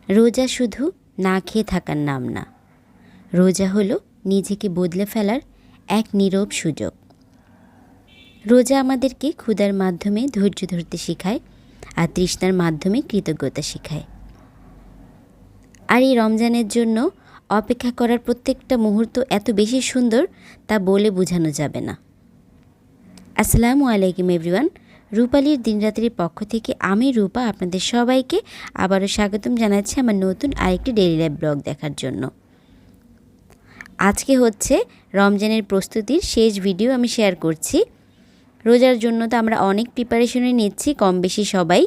রোজা শুধু না খেয়ে থাকার নাম না, রোজা হলো নিজেকে বদলে ফেলার এক নীরব সুযোগ। রোজা আমাদেরকে ক্ষুধার মাধ্যমে ধৈর্য ধরতে শেখায় আর তৃষ্ণার মাধ্যমে কৃতজ্ঞতা শেখায়। আর এই রমজানের জন্য অপেক্ষা করার প্রত্যেকটা মুহূর্ত এত বেশি সুন্দর তা বলে বোঝানো যাবে না। আসসালামু আলাইকুম এভরিওয়ান, রূপালীর দিনরাত্রির পক্ষ থেকে আমি রূপা আপনাদের সবাইকে আবারও স্বাগতম জানাচ্ছি আমার নতুন আরেকটি ডেইলি লাইফ ব্লগ দেখার জন্য। আজকে হচ্ছে রমজানের প্রস্তুতির শেষ ভিডিও আমি শেয়ার করছি। রোজার জন্য তো আমরা অনেক প্রিপারেশনে নিচ্ছি কম বেশি সবাই।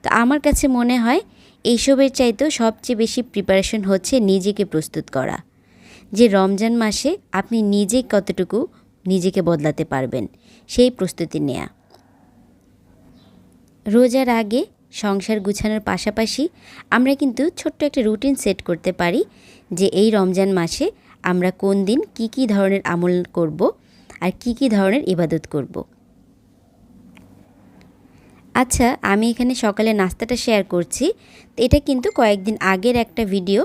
তো আমার কাছে মনে হয় এইসবের চাইতেও সবচেয়ে বেশি প্রিপারেশন হচ্ছে নিজেকে প্রস্তুত করা, যে রমজান মাসে আপনি নিজে কতটুকু নিজেকে বদলাতে পারবেন সেই প্রস্তুতি নেয়া। রোজার আগে সংসার গুছানোর পাশাপাশি আমরা কিন্তু ছোট্ট একটা রুটিন সেট করতে পারি যে এই রমজান মাসে আমরা কোন দিন কি ধরনের আমল করব আর কি ধরনের ইবাদত করব। আচ্ছা, আমি এখানে সকালে নাস্তাটা শেয়ার করছি। তো এটা কিন্তু কয়েকদিন আগের একটা ভিডিও।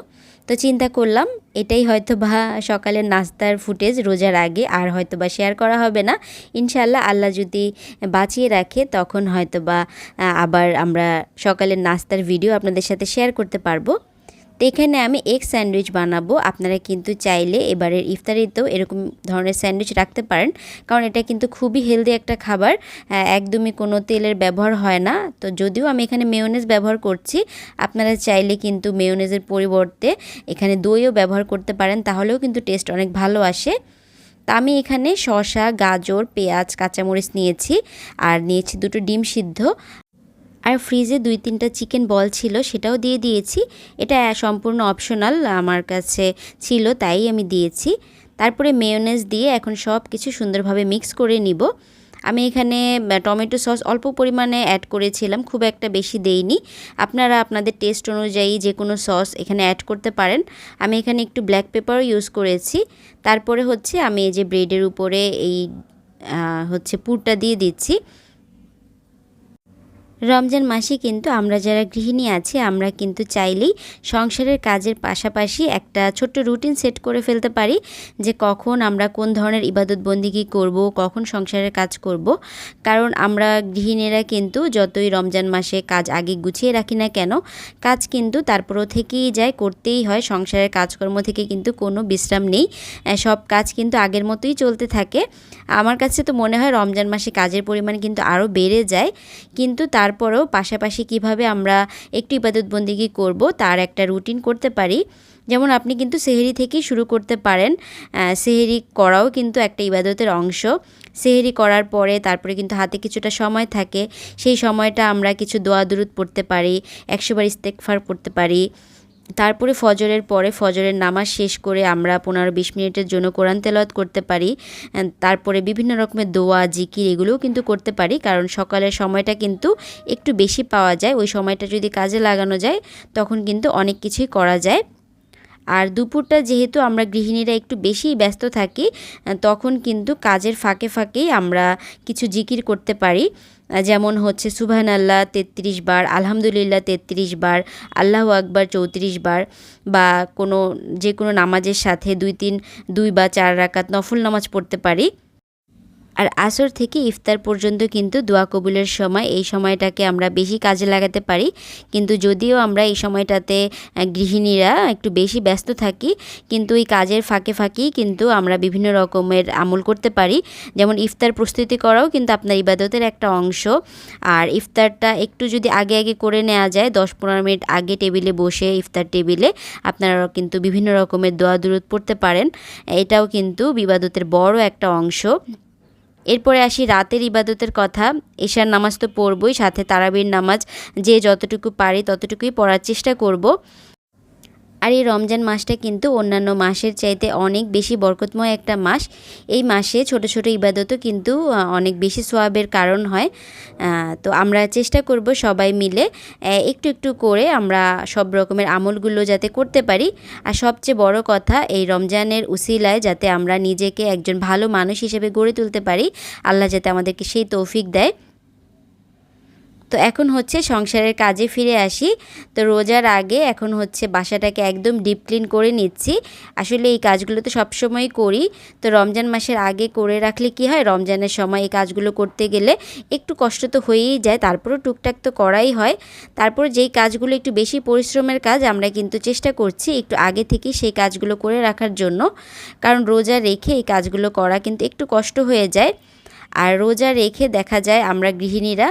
তো চিন্তা করলাম এটাই হয়তো বা সকালের নাস্তার ফুটেজ রোজার আগে, আর হয়তো বা শেয়ার করা হবে না। ইনশাআল্লাহ আল্লাহ যদি বাঁচিয়ে রাখে তখন হয়তো বা আবার আমরা সকালের নাস্তার ভিডিও আপনাদের সাথে শেয়ার করতে পারবো। তো এখানে আমি এগ স্যান্ডউইচ বানাবো। আপনারা কিন্তু চাইলে এবারের ইফতারিতেও এরকম ধরনের স্যান্ডউইচ রাখতে পারেন, কারণ এটা কিন্তু খুবই হেলদি একটা খাবার, একদমই কোনো তেলের ব্যবহার হয় না। তো যদিও আমি এখানে মেয়োনেজ ব্যবহার করছি, আপনারা চাইলে কিন্তু মেয়োনেজের পরিবর্তে এখানে দইও ব্যবহার করতে পারেন, তাহলেও কিন্তু টেস্ট অনেক ভালো আসে। তা আমি এখানে শসা, গাজর, পেঁয়াজ, কাঁচামরিচ নিয়েছি, আর নিয়েছি 2টো ডিম সিদ্ধ, আর ফ্রিজে 2-3টা চিকেন বল ছিল, সেটাও দিয়ে দিয়েছি। এটা সম্পূর্ণ অপশনাল, আমার কাছে ছিল তাই আমি দিয়েছি। তারপরে মেয়োনেজ দিয়ে এখন সব কিছু সুন্দরভাবে মিক্স করে নিব। আমি এখানে টমেটো সস অল্প পরিমাণে অ্যাড করেছিলাম, খুব একটা বেশি দেইনি। আপনারা আপনাদের টেস্ট অনুযায়ী যে কোনো সস এখানে অ্যাড করতে পারেন। আমি এখানে একটু ব্ল্যাক পেপারও ইউজ করেছি। তারপরে হচ্ছে আমি এই যে ব্রেডের উপরে এই পুরটা দিয়ে দিচ্ছি। রমজান মাসে কিন্তু আমরা যারা গৃহিণী আছি আমরা কিন্তু চাইলেই সংসারের কাজের পাশাপাশি একটা ছোট্ট রুটিন সেট করে ফেলতে পারি, যে কখন আমরা কোন ধরনের ইবাদত বন্দিগি করব, কখন সংসারের কাজ করব। কারণ আমরা গৃহিণীরা কিন্তু যতই রমজান মাসে কাজ আগে গুছিয়ে রাখি না কেন, কাজ কিন্তু তারপরও থেকেই যায়, করতেই হয়। সংসারের কাজকর্ম থেকে কিন্তু কোনো বিশ্রাম নেই, সব কাজ কিন্তু আগের মতোই চলতে থাকে। আমার কাছে তো মনে হয় রমজান মাসে কাজের পরিমাণ কিন্তু আরও বেড়ে যায়, কিন্তু তারপরেও পাশাপাশি কিভাবে আমরা একটু ইবাদত বন্দিগি করব তার একটা রুটিন করতে পারি। যেমন আপনি কিন্তু সেহরি থেকেই শুরু করতে পারেন। সেহরি করাও কিন্তু একটা ইবাদতের অংশ। সেহরি করার পরে তারপরে কিন্তু হাতে কিছুটা সময় থাকে, সেই সময়টা আমরা কিছু দোয়া দুরুদ পড়তে পারি, 100 বার ইস্তেগফার পড়তে পারি। তারপরে ফজরের পরে ফজরের নামাজ শেষ করে আমরা 15-20 মিনিটের জন্য কোরআন তেলাওয়াত করতে পারি। তারপরে বিভিন্ন রকমের দোয়া, জিকির এগুলোও কিন্তু করতে পারি, কারণ সকালের সময়টা কিন্তু একটু বেশি পাওয়া যায়। ওই সময়টা যদি কাজে লাগানো যায় তখন কিন্তু অনেক কিছুই করা যায়। আর দুপুরটা যেহেতু আমরা গৃহিণীরা একটু বেশিই ব্যস্ত থাকি, তখন কিন্তু কাজের ফাঁকে ফাঁকেই আমরা কিছু জিকির করতে পারি। যেমন হচ্ছে সুবহানাল্লাহ 33 বার, আলহামদুলিল্লাহ 33 বার, আল্লাহু আকবার 34 বার, বা যে কোনো নামাজের সাথে 2 বা 4 রাকাত নফল নামাজ পড়তে পারি। আর আসর থেকে ইফতার পর্যন্ত কিন্তু দোয়া কবুলের সময়, এই সময়টাকে আমরা বেশি কাজে লাগাতে পারি। কিন্তু যদিও আমরা এই সময়টাতে গৃহিণীরা একটু বেশি ব্যস্ত থাকি, কিন্তু এই কাজের ফাঁকে ফাঁকেই কিন্তু আমরা বিভিন্ন রকমের আমল করতে পারি। যেমন ইফতার প্রস্তুতি করাও কিন্তু আপনার ইবাদতের একটা অংশ। আর ইফতারটা একটু যদি আগে করে নেওয়া যায়, 10-15 মিনিট আগে টেবিলে বসে ইফতার টেবিলে আপনারা কিন্তু বিভিন্ন রকমের দোয়া দুরুদ পড়তে পারেন। এটাও কিন্তু ইবাদতের বড় একটা অংশ। এরপরে আসি রাতের ইবাদতের কথা। এশার নামাজ তো পড়বই, সাথে তারাবির নামাজ যে যতটুকু পারি ততটুকুই পড়ার চেষ্টা করব। আর এই রমজান মাসটা কিন্তু অন্যান্য মাসের চাইতে অনেক বেশি বরকতময় একটা মাস। এই মাসে ছোট ছোট ইবাদতও কিন্তু অনেক বেশি সওয়াবের কারণ হয়। তো আমরা চেষ্টা করব সবাই মিলে একটু একটু করে আমরা সব রকমের আমলগুলো যাতে করতে পারি। আর সবচেয়ে বড় কথা, এই রমজানের উসিলায় যাতে আমরা নিজেকে একজন ভালো মানুষ হিসেবে গড়ে তুলতে পারি, আল্লাহ যাতে আমাদেরকে সেই তৌফিক দেয়। তো এখন হচ্ছে সংসারের কাজে ফিরে আসি। তো রোজার আগে এখন হচ্ছে বাসাটাকে একদম ডিপ ক্লিন করে নিচ্ছি। আসলে এই কাজগুলো তো সবসময়ই করি। তো রমজান মাসের আগে করে রাখলে কি হয়, রমজানের সময় এই কাজগুলো করতে গেলে একটু কষ্ট তো হয়েই যায়, তারপরেও টুকটাক তো করাই হয়। তারপর যেই কাজগুলো একটু বেশি পরিশ্রমের কাজ, আমরা কিন্তু চেষ্টা করছি একটু আগে থেকেই সেই কাজগুলো করে রাখার জন্য, কারণ রোজা রেখে এই কাজগুলো করা কিন্তু একটু কষ্ট হয়ে যায়। আর রোজা রেখে দেখা যায় আমরা গৃহিণীরা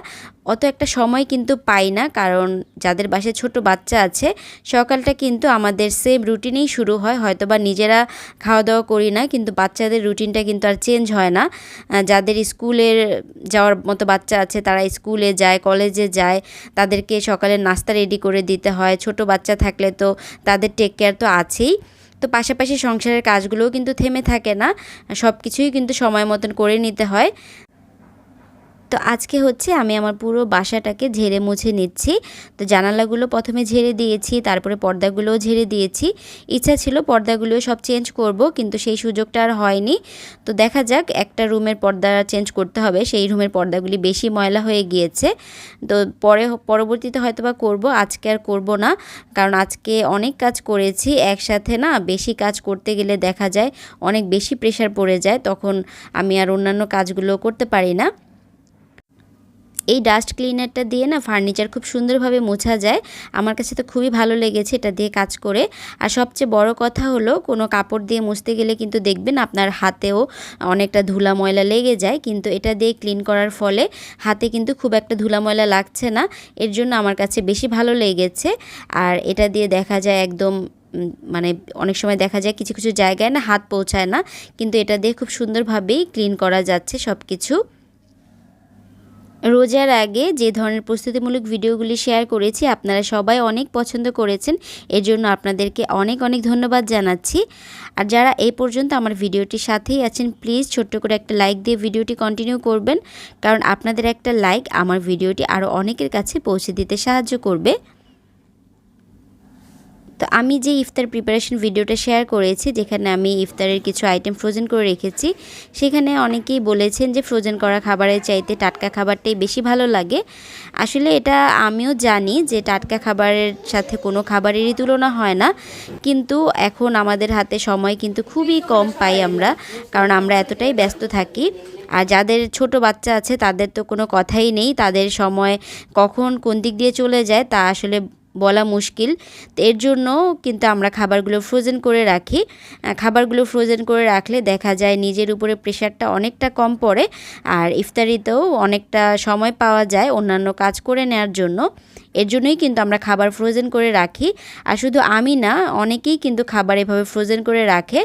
অত একটা সময় কিন্তু পাই না, কারণ যাদের বাসায় ছোট বাচ্চা আছে সকালটা কিন্তু আমাদের সেম রুটিনেই শুরু হয়। হয়তো বা নিজেরা খাওয়া দাওয়া করি না, কিন্তু বাচ্চাদের রুটিনটা কিন্তু আর চেঞ্জ হয় না। যাদের স্কুলের যাওয়ার মতো বাচ্চা আছে তারা স্কুলে যায়, কলেজে যায়, তাদেরকে সকালে নাস্তা রেডি করে দিতে হয়। ছোট বাচ্চা থাকলে তো তাদের টেক কেয়ার তো আছেই। তো পাশাপাশি সংসারের কাজগুলোও কিন্তু থেমে থাকে না, সব কিছুই কিন্তু সময় মতন করে নিতে হয়। তো আজকে হচ্ছে আমি আমার পুরো বাসাটাকে ঝেড়ে মুছে নিচ্ছি। তো জানালাগুলো প্রথমে ঝেড়ে দিয়েছি, তারপরে পর্দাগুলোও ঝেড়ে দিয়েছি। ইচ্ছা ছিল পর্দাগুলোও সব চেঞ্জ করব, কিন্তু সেই সুযোগটা আর হয়নি। তো দেখা যাক, একটা রুমের পর্দা চেঞ্জ করতে হবে, সেই রুমের পর্দাগুলি বেশি ময়লা হয়ে গিয়েছে। তো পরবর্তীতে হয়তো বা করবো, আজকে আর করব না, কারণ আজকে অনেক কাজ করেছি একসাথে। না বেশি কাজ করতে গেলে দেখা যায় অনেক বেশি প্রেশার পড়ে যায়, তখন আমি আর অন্যান্য কাজগুলো করতে পারি না। এই ডাস্ট ক্লিনারটা দিয়ে না ফার্নিচার খুব সুন্দরভাবে মোছা যায়। আমার কাছে তো খুবই ভালো লেগেছে এটা দিয়ে কাজ করে। আর সবচেয়ে বড় কথা হলো, কোনো কাপড় দিয়ে মুছতে গেলে কিন্তু দেখবেন আপনার হাতেও অনেকটা ধুলা ময়লা লেগে যায়, কিন্তু এটা দিয়ে ক্লিন করার ফলে হাতে কিন্তু খুব একটা ধুলা ময়লা লাগছে না। এর জন্য আমার কাছে বেশি ভালো লেগেছে। আর এটা দিয়ে দেখা যায় একদম মানে অনেক সময় দেখা যায় কিছু কিছু জায়গায় না হাত পৌঁছায় না, কিন্তু এটা দিয়ে খুব সুন্দরভাবেই ক্লিন করা যাচ্ছে সব কিছু। রোজার আগে যে ধরনের প্রস্তুতিমূলক ভিডিওগুলি শেয়ার করেছি আপনারা সবাই অনেক পছন্দ করেছেন, এর জন্য আপনাদেরকে অনেক অনেক ধন্যবাদ জানাচ্ছি। আর যারা এই পর্যন্ত আমার ভিডিওটির সাথেই আছেন, প্লিজ ছোট্ট করে একটা লাইক দিয়ে ভিডিওটি কন্টিনিউ করবেন, কারণ আপনাদের একটা লাইক আমার ভিডিওটি আরও অনেকের কাছে পৌঁছে দিতে সাহায্য করবে। তো আমি যে ইফতার প্রিপারেশন ভিডিওটা শেয়ার করেছি, যেখানে আমি ইফতারের কিছু আইটেম ফ্রোজেন করে রেখেছি, সেখানে অনেকেই বলেছেন যে ফ্রোজেন করা খাবারের চাইতে টাটকা খাবারটাই বেশি ভালো লাগে। আসলে এটা আমিও জানি যে টাটকা খাবারের সাথে কোনো খাবারেরই তুলনা হয় না, কিন্তু এখন আমাদের হাতে সময় কিন্তু খুবই কম পাই আমরা, কারণ আমরা এতটাই ব্যস্ত থাকি। আর যাদের ছোট বাচ্চা আছে তাদের তো কোনো কথাই নেই, তাদের সময় কখন কোন দিক দিয়ে চলে যায় তা আসলে বলা মুশকিল। তো এর জন্য কিন্তু আমরা খাবারগুলো ফ্রোজেন করে রাখি। খাবারগুলো ফ্রোজেন করে রাখলে দেখা যায় নিজের উপরে প্রেশারটা অনেকটা কম পড়ে, আর ইফতারিতেও অনেকটা সময় পাওয়া যায় অন্যান্য কাজ করে নেওয়ার জন্য। এর জন্যই কিন্তু আমরা খাবার ফ্রোজেন করে রাখি। আর শুধু আমি না, অনেকেই কিন্তু খাবার এভাবে ফ্রোজেন করে রাখে।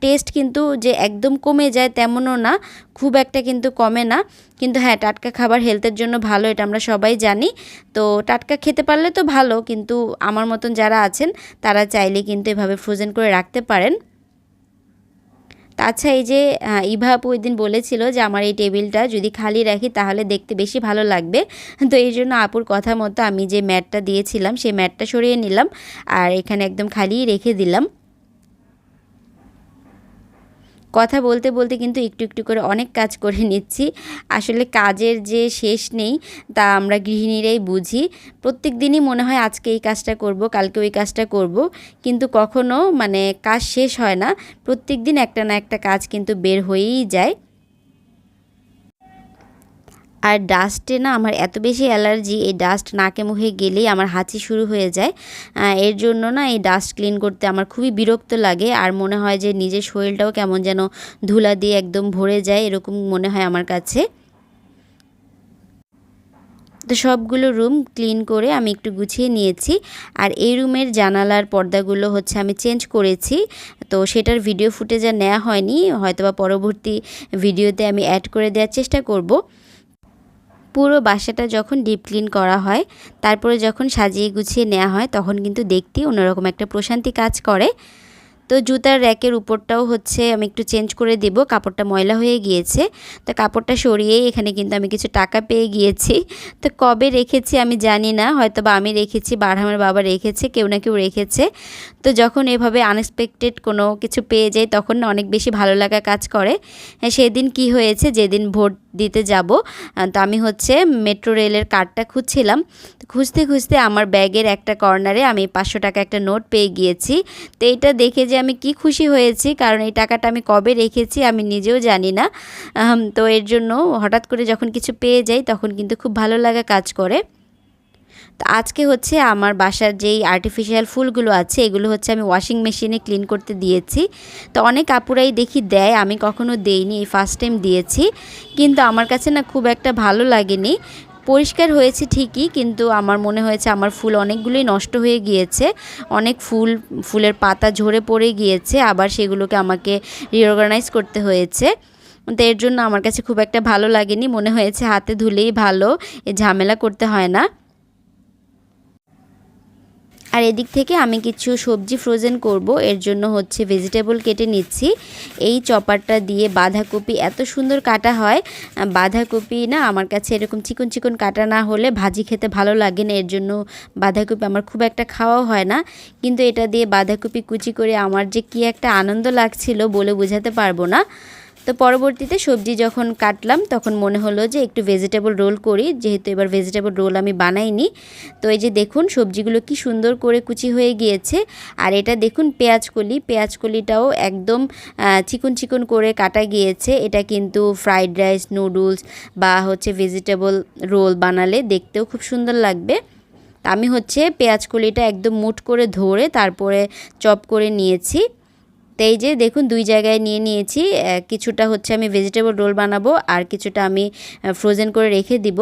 টেস্ট কিন্তু যে একদম কমে যায় তেমনও না, খুব একটা কিন্তু কমে না। কিন্তু হ্যাঁ, টাটকা খাবার হেলথের জন্য ভালো, এটা আমরা সবাই জানি। তো টাটকা খেতে পারলে তো ভালো, কিন্তু আমার মতন যারা আছেন তারা চাইলে কিন্তু এভাবে ফ্রোজেন করে রাখতে পারেন। আচ্ছা, এই যে ইভা আপু ওই দিন বলেছিল যে আমার এই টেবিলটা যদি খালি রাখি তাহলে দেখতে বেশি ভালো লাগবে। তো এই জন্য আপুর কথা মতো আমি যে ম্যাটটা দিয়েছিলাম সেই ম্যাটটা সরিয়ে নিলাম, আর এখানে একদম খালিই রেখে দিলাম। কথা বলতে বলতে কিন্তু একটু একটু করে অনেক কাজ করে নিচ্ছি। আসলে কাজের যে শেষ নেই তা আমরা গৃহিণীরাই বুঝি। প্রত্যেক দিনই মনে হয় আজকে এই কাজটা করব, কালকে ওই কাজটা করব, কিন্তু কখনো মানে কাজ শেষ হয় না। প্রত্যেক দিন একটা না একটা কাজ কিন্তু বের হয়েই যায়। আর ডাস্টে না আমার এত বেশি অ্যালার্জি, এই ডাস্ট নাকে মুখে গেলেই আমার হাঁচি শুরু হয়ে যায়। এর জন্য না এই ডাস্ট ক্লিন করতে আমার খুবই বিরক্ত লাগে, আর মনে হয় যে নিজের শরীরটাও কেমন যেন ধুলা দিয়ে একদম ভরে যায়, এরকম মনে হয় আমার কাছে। তো সবগুলো রুম ক্লিন করে আমি একটু গুছিয়ে নিয়েছি। আর এই রুমের জানালার পর্দাগুলো হচ্ছে আমি চেঞ্জ করেছি, তো সেটার ভিডিও ফুটেজ আর নেওয়া হয়নি, হয়তোবা পরবর্তী ভিডিওতে আমি অ্যাড করে দেওয়ার চেষ্টা করব। পুরো বাসাটা যখন ডিপ ক্লিন করা হয়, তারপরে যখন সাজিয়ে গুছিয়ে নেওয়া হয়, তখন কিন্তু দেখতেই অন্যরকম একটা প্রশান্তি কাজ করে। তো জুতার র্যাকের উপরটাও হচ্ছে আমি একটু চেঞ্জ করে দেব, কাপড়টা ময়লা হয়ে গিয়েছে। তো কাপড়টা সরিয়েই এখানে কিন্তু আমি কিছু টাকা পেয়ে গিয়েছি। তো কবে রেখেছি আমি জানি না, হয়তো বা আমি রেখেছি বা আমার বাবা রেখেছে, কেউ না কেউ রেখেছে। তো যখন এভাবে আনএক্সপেক্টেড কোনো কিছু পেয়ে যাই তখন অনেক বেশি ভালো লাগা কাজ করে। সেদিন কি হয়েছে, যেদিন ভোট দিতে যাব। তো আমি হচ্ছে মেট্রো রেলের কার্ডটা খুঁজছিলাম। খুঁজতে খুঁজতে আমার ব্যাগের একটা কর্নারে আমি 500 টাকা একটা নোট পেয়ে গিয়েছি। তো এইটা দেখে যে আমি কি খুশি হয়েছি, কারণ এই টাকাটা আমি কবে রেখেছি আমি নিজেও জানি না। তো এর জন্য হঠাৎ করে যখন কিছু পেয়ে যাই তখন কিন্তু খুব ভালো লাগা কাজ করে। তো আজকে হচ্ছে আমার বাসার যেই আর্টিফিশিয়াল ফুলগুলো আছে এগুলো হচ্ছে আমি ওয়াশিং মেশিনে ক্লিন করতে দিয়েছি। তো অনেক আপুরাই দেখি দেয়, আমি কখনো দেইনি, এই ফার্স্ট টাইম দিয়েছি। কিন্তু আমার কাছে না খুব একটা ভালো লাগেনি। পরিষ্কার হয়েছে ঠিকই, কিন্তু আমার মনে হয়েছে আমার ফুল অনেকগুলোই নষ্ট হয়ে গিয়েছে। অনেক ফুলের পাতা ঝরে পড়ে গিয়েছে, আবার সেগুলোকে আমাকে রিঅর্গানাইজ করতে হয়েছে। তো এর জন্য আমার কাছে খুব একটা ভালো লাগেনি, মনে হয়েছে হাতে ধুলেই ভালো, এ ঝামেলা করতে হয় না। আর এদিক থেকে আমি কিছু সবজি ফ্রোজেন করব, এর জন্য হচ্ছে ভেজিটেবল কেটে নিচ্ছি। এই চপারটা দিয়ে বাঁধাকপি এত সুন্দর কাটা হয়। বাঁধাকপি না আমার কাছে এরকম চিকন চিকন কাটা না হলে ভাজি খেতে ভালো লাগে না, এর জন্য বাঁধাকপি আমার খুব একটা খাওয়াও হয় না। কিন্তু এটা দিয়ে বাঁধাকপি কুচি করে আমার যে কি একটা আনন্দ লাগছিল বলে বোঝাতে পারবো না। তো পরবর্তীতে সবজি যখন কাটলাম তখন মনে হলো যে একটু ভেজিটেবল রোল করি, যেহেতু এবার ভেজিটেবল রোল আমি বানাইনি। তো এই যে দেখুন সবজিগুলো কি সুন্দর করে কুচি হয়ে গিয়েছে। আর এটা দেখুন পেঁয়াজকলিটাও একদম চিকন চিকন করে কাটা গিয়েছে। এটা কিন্তু ফ্রাইড রাইস, নুডলস বা হচ্ছে ভেজিটেবল রোল বানালে দেখতেও খুব সুন্দর লাগবে। আমি হচ্ছে পেঁয়াজকলিটা একদম মুঠ করে ধরে তারপরে চপ করে নিয়েছি। তো এই যে দেখুন দুই জায়গায় নিয়ে নিয়েছি। কিছুটা হচ্ছে আমি ভেজিটেবল রোল বানাবো আর কিছুটা আমি ফ্রোজেন করে রেখে দিব।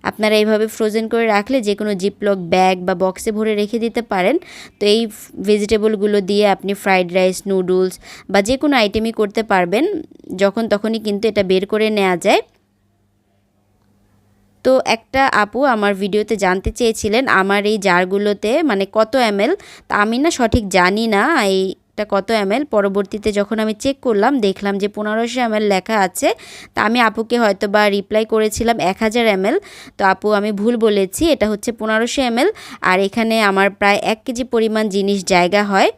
আপনারা এইভাবে ফ্রোজেন করে রাখলে যে কোনো জিপলক ব্যাগ বা বক্সে ভরে রেখে দিতে পারেন। তো এই ভেজিটেবলগুলো দিয়ে আপনি ফ্রাইড রাইস, নুডলস বা যে কোনো আইটেমই করতে পারবেন, যখন তখনই কিন্তু এটা বের করে নেওয়া যায়। তো একটা আপু আমার ভিডিওতে জানতে চেয়েছিলেন আমার এই জারগুলোতে মানে কত ml। তা আমি না সঠিক জানি না এইটা কত ml। পরবর্তীতে যখন আমি চেক করলাম দেখলাম যে 1500 ml লেখা আছে। তা আমি আপুকে হয়তো বা রিপ্লাই করেছিলাম 1000 ml। তো আপু আমি ভুল বলেছি, এটা হচ্ছে 1500 ml। আর এখানে আমার প্রায় 1 কেজি পরিমাণ জিনিস জায়গা হয়।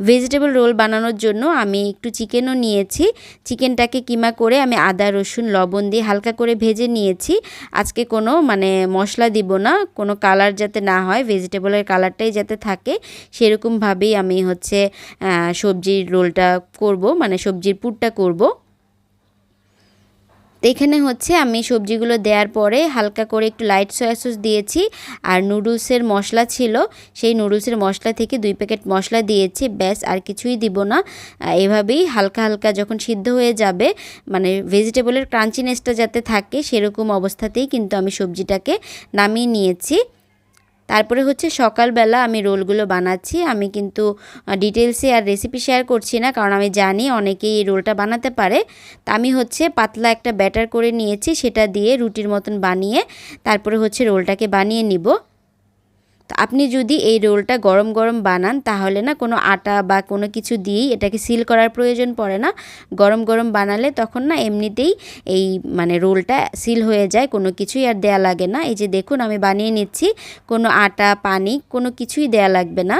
ভেজিটেবল রোল বানানোর জন্য আমি একটু চিকেনও নিয়েছি। চিকেনটাকে কিমা করে আমি আদা, রসুন, লবণ দিয়ে হালকা করে ভেজে নিয়েছি। আজকে কোনো মানে মশলা দিব না, কোনো কালার যাতে না হয়, ভেজিটেবলের কালারটাই যাতে থাকে সেরকমভাবেই আমি হচ্ছে সবজির রোলটা করব, মানে সবজির পুরটা করব। তো এখানে হচ্ছে আমি সবজিগুলো দেওয়ার পরে হালকা করে একটু লাইট সয়া সস দিয়েছি। আর নুডলসের মশলা ছিল, সেই নুডলসের মশলা থেকে 2 প্যাকেট মশলা দিয়েছি, ব্যাস আর কিছুই দিব না। এভাবেই হালকা হালকা যখন সিদ্ধ হয়ে যাবে, মানে ভেজিটেবলের ক্রাঞ্চিনেসটা যাতে থাকে সেরকম অবস্থাতেই কিন্তু আমি সবজিটাকে নামিয়ে নিয়েছি। তারপরে হচ্ছে সকালবেলা আমি রোলগুলো বানাচ্ছি। আমি কিন্তু ডিটেলসে আর রেসিপি শেয়ার করছি না, কারণ আমি জানি অনেকেই এই রোলটা বানাতে পারে। তা আমি হচ্ছে পাতলা একটা ব্যাটার করে নিয়েছি, সেটা দিয়ে রুটির মতন বানিয়ে তারপরে হচ্ছে রোলটাকে বানিয়ে নিব। তো আপনি যদি এই রোলটা গরম গরম বানান তাহলে না কোনো আটা বা কোনো কিছু দিয়েই এটাকে সিল করার প্রয়োজন পড়ে না। গরম গরম বানালে তখন না এমনিতেই এই মানে রোলটা সিল হয়ে যায়, কোনো কিছুই আর দেয়া লাগে না। এই যে দেখুন আমি বানিয়ে নিচ্ছি, কোনো আটা, পানি কোনো কিছুই দেয়া লাগবে না।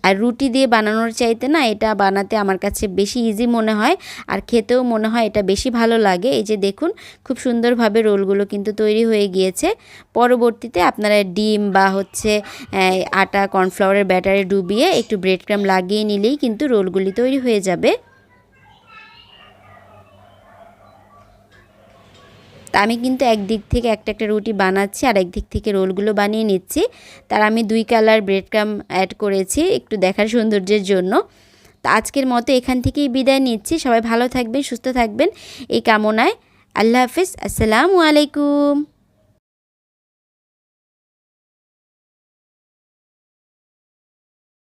আর রুটি দিয়ে বানানোর চাইতে না এটা বানাতে আমার কাছে বেশি ইজি মনে হয়, আর খেতেও মনে হয় এটা বেশি ভালো লাগে। এই যে দেখুন খুব সুন্দরভাবে রোলগুলো কিন্তু তৈরি হয়ে গিয়েছে। পরবর্তীতে আপনারা ডিম বা হচ্ছে আটা, কর্নফ্লাওয়ারের ব্যাটারে ডুবিয়ে একটু ব্রেড ক্রাম্ব লাগিয়ে নিলেই কিন্তু রোলগুলি তৈরি হয়ে যাবে। তা আমি কিন্তু একদিক থেকে একটা একটা রুটি বানাচ্ছি আর একদিক থেকে রোলগুলো বানিয়ে নিচ্ছি। তার আমি 2 কালার ব্রেড ক্রাম্ব অ্যাড করেছি একটু দেখার সৌন্দর্যের জন্য। তা আজকের মতো এখান থেকেই বিদায় নিচ্ছি। সবাই ভালো থাকবেন, সুস্থ থাকবেন এই কামনায়। আল্লাহ হাফেজ, আসসালামু আলাইকুম।